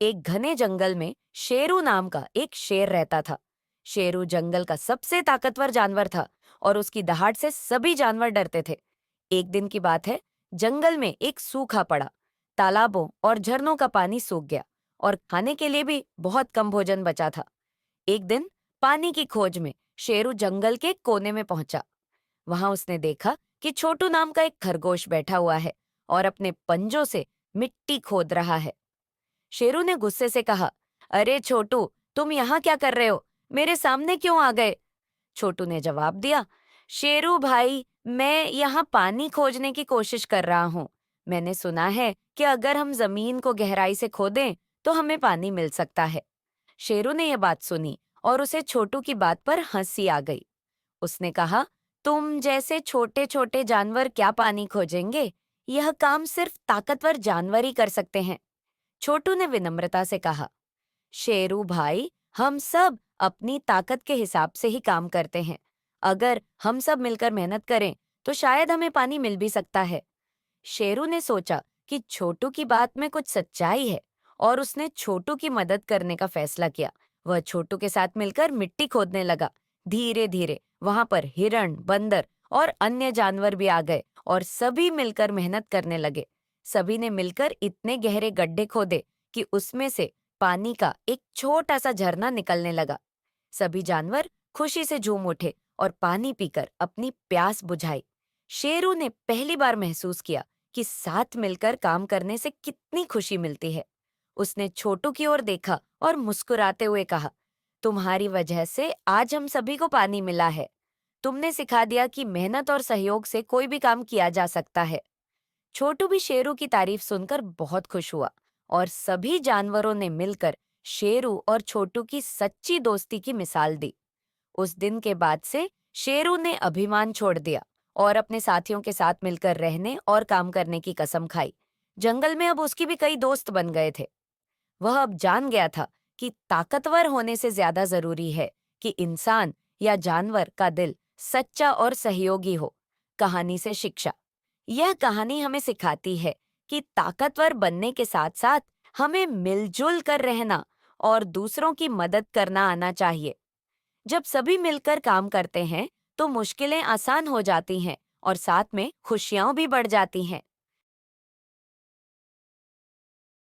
एक घने जंगल में शेरू नाम का एक शेर रहता था। शेरू जंगल का सबसे ताकतवर जानवर था और उसकी दहाड़ से सभी जानवर डरते थे। एक दिन की बात है, जंगल में एक सूखा पड़ा। तालाबों और झरनों का पानी सूख गया और खाने के लिए भी बहुत कम भोजन बचा था। एक दिन पानी की खोज में शेरू जंगल के कोने में पहुंचा। वहां उसने देखा कि छोटू नाम का एक खरगोश बैठा हुआ है और अपने पंजों से मिट्टी खोद रहा है। शेरू ने गुस्से से कहा, अरे छोटू, तुम यहाँ क्या कर रहे हो? मेरे सामने क्यों आ गए? छोटू ने जवाब दिया, शेरू भाई, मैं यहाँ पानी खोजने की कोशिश कर रहा हूँ। मैंने सुना है कि अगर हम जमीन को गहराई से खोदें तो हमें पानी मिल सकता है। शेरू ने यह बात सुनी और उसे छोटू की बात पर हंसी आ गई। उसने कहा, तुम जैसे छोटे छोटे जानवर क्या पानी खोजेंगे? यह काम सिर्फ ताकतवर जानवर ही कर सकते हैं। छोटू ने विनम्रता से कहा, शेरू भाई, हम सब अपनी ताकत के हिसाब से ही काम करते हैं। अगर हम सब मिलकर मेहनत करें तो शायद हमें पानी मिल भी सकता है। शेरू ने सोचा कि छोटू की बात में कुछ सच्चाई है और उसने छोटू की मदद करने का फैसला किया। वह छोटू के साथ मिलकर मिट्टी खोदने लगा। धीरे धीरे वहां पर हिरण, बंदर और अन्य जानवर भी आ गए और सभी मिलकर मेहनत करने लगे। सभी ने मिलकर इतने गहरे गड्ढे खोदे कि उसमें से पानी का एक छोटा सा झरना निकलने लगा। सभी जानवर खुशी से झूम उठे और पानी पीकर अपनी प्यास बुझाई। शेरू ने पहली बार महसूस किया कि साथ मिलकर काम करने से कितनी खुशी मिलती है। उसने छोटू की ओर देखा और मुस्कुराते हुए कहा, तुम्हारी वजह से आज हम सभी को पानी मिला है। तुमने सिखा दिया कि मेहनत और सहयोग से कोई भी काम किया जा सकता है। छोटू भी शेरू की तारीफ सुनकर बहुत खुश हुआ और सभी जानवरों ने मिलकर शेरू और छोटू की सच्ची दोस्ती की मिसाल दी। उस दिन के बाद से शेरू ने अभिमान छोड़ दिया और अपने साथियों के साथ मिलकर रहने और काम करने की कसम खाई। जंगल में अब उसकी भी कई दोस्त बन गए थे। वह अब जान गया था कि ताकतवर होने से ज्यादा जरूरी है कि इंसान या जानवर का दिल सच्चा और सहयोगी हो। कहानी से शिक्षा। यह कहानी हमें सिखाती है कि ताकतवर बनने के साथ साथ हमें मिलजुल कर रहना और दूसरों की मदद करना आना चाहिए। जब सभी मिलकर काम करते हैं तो मुश्किलें आसान हो जाती हैं और साथ में खुशियां भी बढ़ जाती हैं।